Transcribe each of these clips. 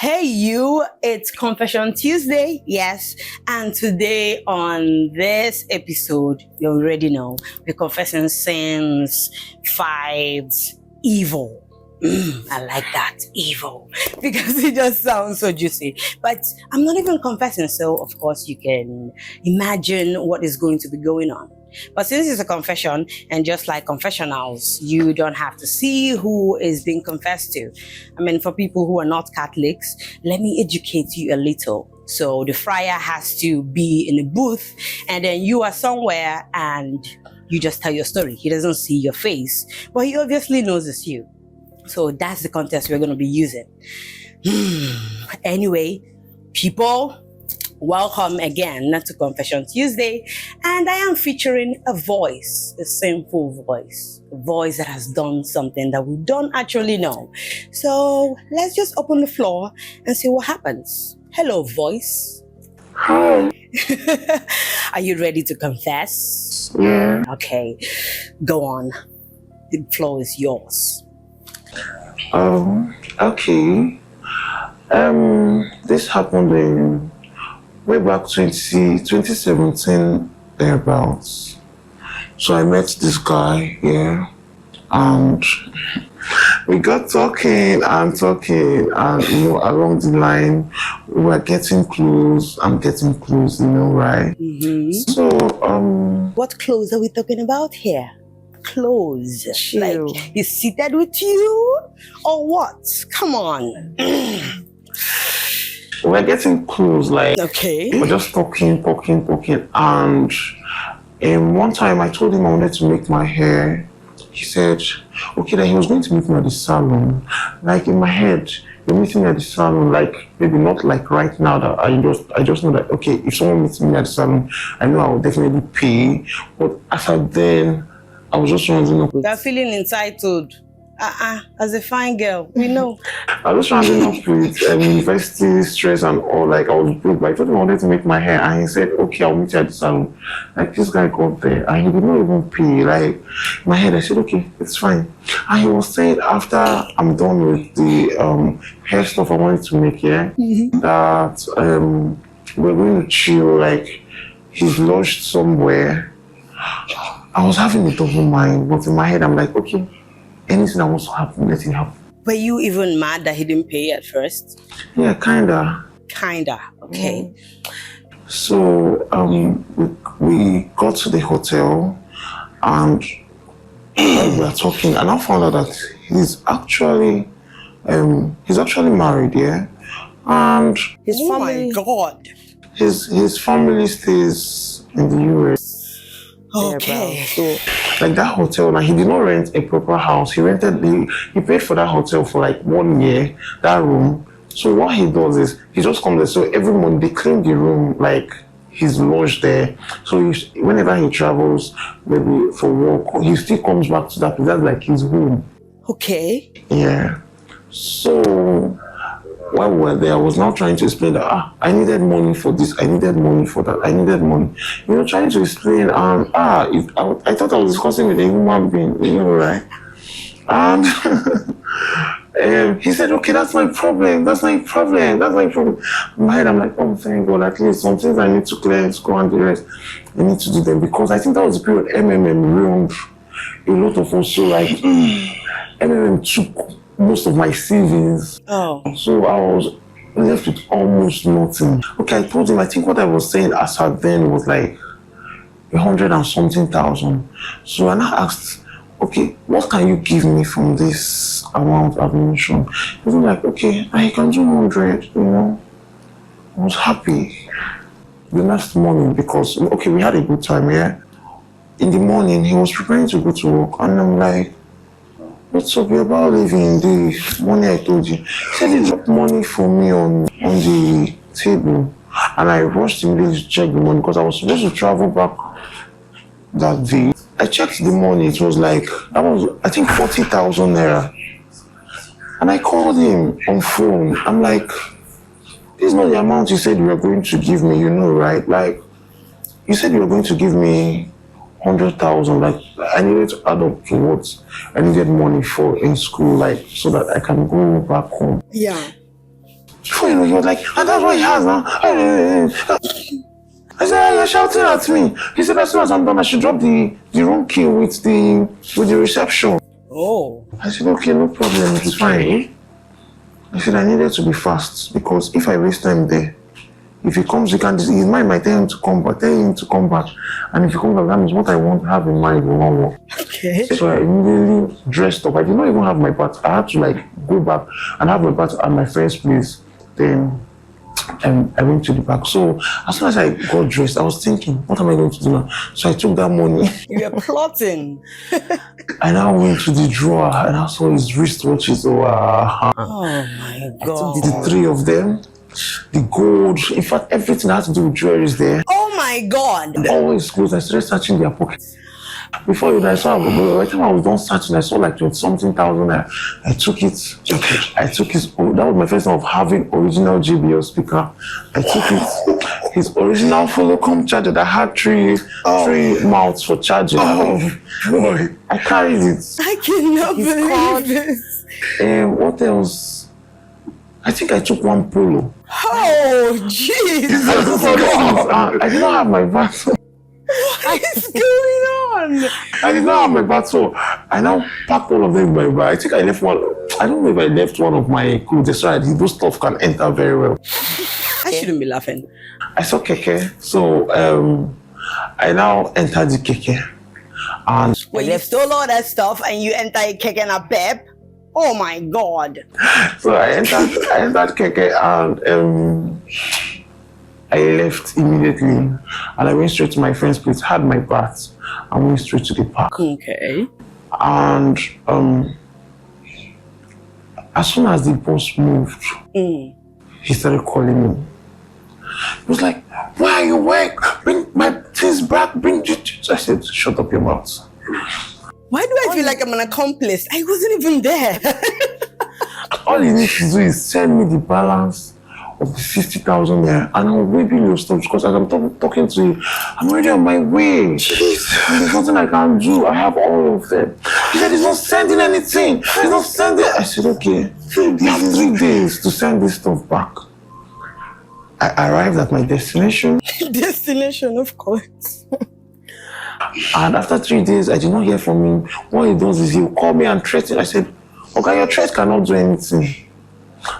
Hey you, it's Confession Tuesday, yes, and today on this episode, you already know, we're confessing sins, fights, evil. I like that, evil, because it just sounds so juicy. But I'm not even confessing, so of course you can imagine what is going to be going on. But since it's a confession, and just like confessionals, you don't have to see who is being confessed to. I mean, for people who are not Catholics, let me educate you a little. So the friar has to be in a booth, and then you are somewhere and you just tell your story. He doesn't see your face, but he obviously knows it's you. So that's the contest we're going to be using. Anyway, people, welcome again to Confession Tuesday, and I am featuring a voice, a sinful voice, a voice that has done something that we don't actually know. So let's just open the floor and see what happens. Hello, voice. Hi. Are you ready to confess? Yeah. Okay, go on. The floor is yours. Okay. This happened in way back 2017 thereabouts. So I met this guy, yeah, and we got talking, and along the line we were getting close. I'm getting close, right? Mm-hmm. So What clothes are we talking about here? Clothes. Chill. Like he's seated with you or what? Come on. we're getting close, like Okay. we're just talking, and one time I told him I wanted to make my hair. He said, okay, that he was going to meet me at the salon. Like in my head, you're meeting me at the salon, like maybe not like right now that I just know that, okay, if someone meets me at the salon, I know I will definitely pay. But after then, I was just wondering. You're feeling entitled. As a fine girl, we know. I was rounding up with university stress and all. Like I was broke, but I told him I wanted to make my hair, and he said, "Okay, I'll meet you at the salon." Like this guy got there, and he did not even pay. Like in my head, I said, "Okay, it's fine." And he was saying after I'm done with the hair stuff I wanted to make, that we're going to chill. Like he's lodged somewhere. I was having a double mind, but in my head, I'm like, okay. Anything that wants to happen, let it happen. Were you even mad that he didn't pay at first? Yeah, kinda. Okay. So we got to the hotel and we were talking, and I found out that he's actually married, yeah. And his family. Oh my God. His family stays in the US. Okay. So like that hotel, now he did not rent a proper house. He paid for that hotel for like 1 year, that room. So what he does is he just comes there. So every month they clean the room, like he's lodged there. So whenever he travels, maybe for work, he still comes back to that place. That's like his home. Okay. Yeah. So while we were there, I was now trying to explain that I needed money for this, I needed money for that, I needed money. Trying to explain, I thought I was discussing with a human being, right? And he said, okay, that's my problem. In my head, I'm like, oh, thank God, at least some things I need to clear in school and the rest, I need to do them. Because I think that was the period MMM ruined a lot of us. So like, MMM took most of my savings. Oh. So I was left with almost nothing. Okay, I told him, I think what I was saying as at then was like 100 and something thousand. So I now asked, okay, what can you give me from this amount I've mentioned? He was like, okay, I can do 100, I was happy. The next morning, because, okay, we had a good time, yeah. In the morning, he was preparing to go to work, and I'm like, what's up, you're about leaving the money I told you. He said he dropped money for me on the table. And I rushed immediately to check the money because I was supposed to travel back that day. I checked the money, it was like, I think 40,000 naira. And I called him on phone. I'm like, this is not the amount you said you were going to give me, right? Like, you said you were going to give me 100,000, like I needed to add up to what I needed money for in school, like so that I can go back home. Yeah. Before you know, he was like, and that's what he has now. I said, you're shouting at me. He said, as soon as I'm done, I should drop the room key with the reception. Oh. I said, okay, no problem, it's fine. I said, I needed to be fast because if I waste time there, if he comes, he can. His mind might tell him to come back, and if he comes back, that means what I want to have in mind will not work. Okay. So I immediately dressed up. I did not even have my bath. I had to like go back and have my bath at my friend's place. Then I went to the back. So as soon as I got dressed, I was thinking, what am I going to do now? So I took that money. You were plotting. I now went to the drawer and I saw his wristwatches. Oh my God. I took the 3 of them. The gold, in fact, everything that has to do with jewelry is there. Oh my God! Always close. I started searching their pockets. Before you, I saw. By the time I was done searching, I saw like 20-something thousand. I took it. Okay. I took his. That was my first time of having original JBL speaker. I took it. His original Folocom charger that had three mouths for charging. I carried it. I cannot believe this. What else? I think I took one polo. Oh, jeez! I did not have my bat. What is going on? I did not have my bat, so I now packed all of them in my bag. I think I left one. I don't know if I left one of my clothes. So those stuff can enter very well. I shouldn't be laughing. I saw keke, so I now entered the keke. And well, you stole all that stuff and you enter a keke and a pep. Oh my God! So I entered keke and I left immediately, and I went straight to my friend's place. Had my bath and went straight to the park. Okay. And as soon as the bus moved, he started calling me. He was like, "Why are you awake? Bring my things back. Bring it." I said, "Shut up your mouth." Why do I feel like I'm an accomplice? I wasn't even there. All you need to do is send me the balance of the 50,000 there, and I'm waving your stuff because as I'm talking to you, I'm already on my way. There's nothing I can do. I have all of them. He said he's not sending anything. He's not sending. I said, okay, you have 3 days to send this stuff back. I arrived at my destination. Destination, of course. And after 3 days, I did not hear from him. What he does is he'll call me and threaten. I said, okay, your threat cannot do anything.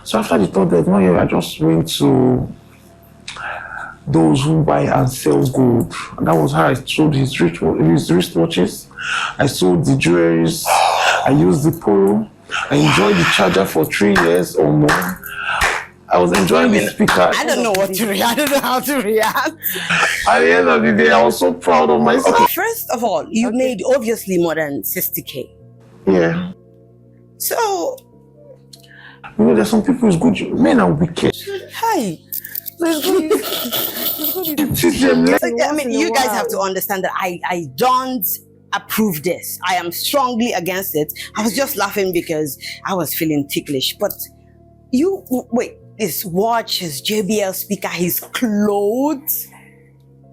So after the 3rd day, I just went to those who buy and sell gold. And that was how I sold his wristwatches. I sold the jewelries. I used the polo. I enjoyed the charger for 3 years or more. I was enjoying the speaker. I don't know what to react. I don't know how to react. At the end of the day, I was so proud of myself. Okay, first of all, you made obviously more than 60K. Yeah. So, you know, there's some people who's good. Men are wicked. Hi. I mean, you guys have to understand that I don't approve this. I am strongly against it. I was just laughing because I was feeling ticklish. But wait. His watch, his JBL speaker, his clothes,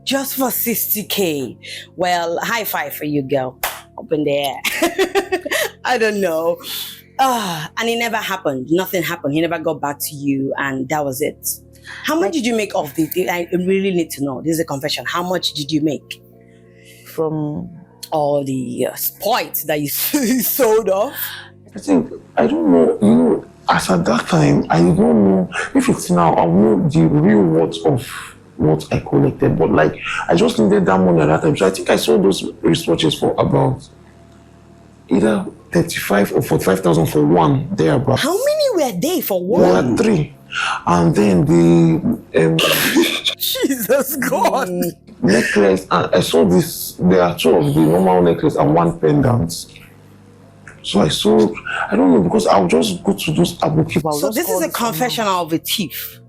just for 60K. Well, high five for you, girl. Up in the air. I don't know. And it never happened. Nothing happened. He never got back to you, and that was it. How much did you make of the? I really need to know. This is a confession. How much did you make from all the spoils that you sold off? I don't know. You know, as at that time, I don't know if it's now. I know the real worth of what I collected, but like I just needed that money at that time. So I think I sold those wristwatches for about either 35 or 45,000 for one there, bro. How many were they for one? There were 3, and then the Jesus God necklace. I saw this. There are 2 of the normal necklace and 1 pendant. So I sold. I don't know because I'll just go to those Abu people. So this is a confession of a thief.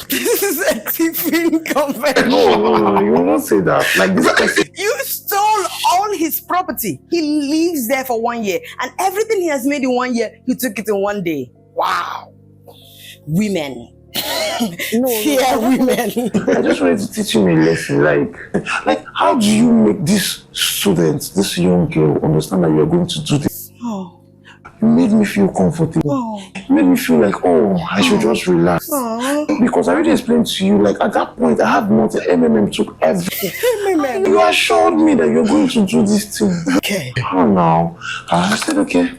This is a thieving confession. No, you won't say that. Like this. You stole all his property. He lives there for 1 year, and everything he has made in 1 year, he took it in 1 day. Wow, women. Women. I just wanted to teach him a lesson. Like, how do you make this student, this young girl, understand that you are going to do this? Oh. You made me feel comfortable. Oh. You made me feel like, oh, I should just relax. Because I already explained to you, like at that point, I had nothing. MMM took everything. You assured me that you're going to do this thing. Okay. Oh, no. I said, okay.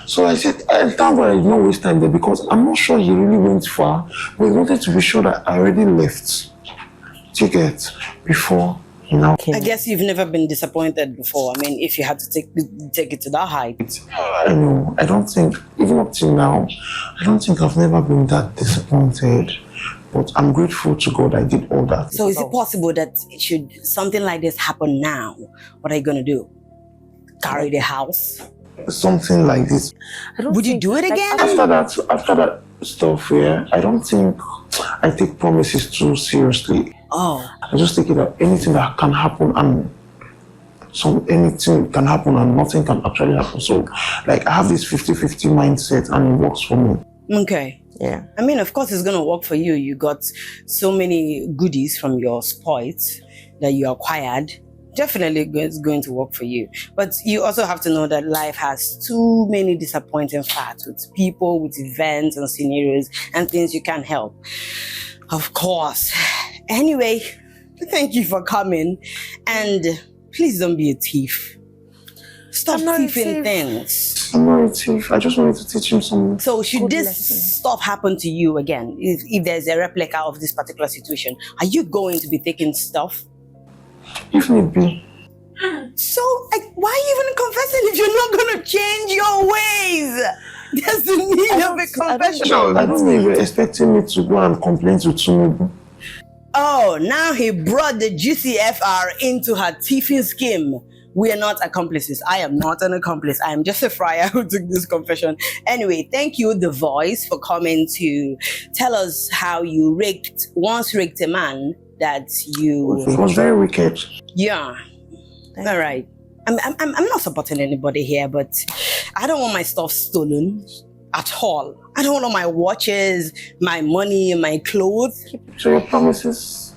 So I said, thank God I did not waste time there because I'm not sure he really went far, but he wanted to be sure that I already left. Ticket before he now came. I guess you've never been disappointed before. I mean, if you had to take it to that height. I know. I don't think, even up till now, I don't think I've never been that disappointed. But I'm grateful to God I did all that. So is it possible that should something like this happen now? What are you gonna do? Carry the house? Something like this. Would you do it again? After that stuff, yeah, I don't think I take promises too seriously. Oh. I just take it that anything that can happen and anything can happen and nothing can actually happen. So like I have this 50-50 mindset and it works for me. Okay. Yeah. I mean, of course it's gonna work for you. You got so many goodies from your sports that you acquired. Definitely it's going to work for you. But you also have to know that life has too many disappointing facts with people, with events and scenarios and things you can't help. Of course. Anyway, thank you for coming. And please don't be a thief. Stop thieving things. I'm not a thief. I just wanted to teach him something. So should this stuff happen to you again, if there's a replica of this particular situation, are you going to be taking stuff? If need be. So, why are you even confessing if you're not going to change your ways? There's the need of a confession. I don't know if you're expecting me to go and complain to Tumubu. Oh, now he brought the GCFR into her thieving scheme. We are not accomplices. I am not an accomplice. I am just a friar who took this confession. Anyway, thank you, The Voice, for coming to tell us how you once raked a man that you... It was very wicked. Yeah. All right. I'm not supporting anybody here, but I don't want my stuff stolen at all. I don't want all my watches, my money, my clothes. So your promises?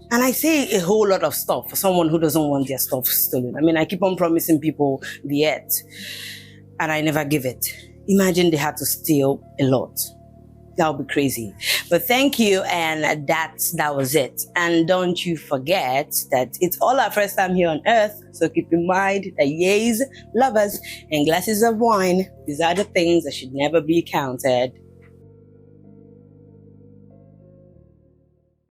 And I say a whole lot of stuff for someone who doesn't want their stuff stolen. I mean, I keep on promising people the earth, and I never give it. Imagine they had to steal a lot. That would be crazy. But thank you, and that was it. And don't you forget that it's all our first time here on earth, so keep in mind that yays, lovers, and glasses of wine, these are the things that should never be counted.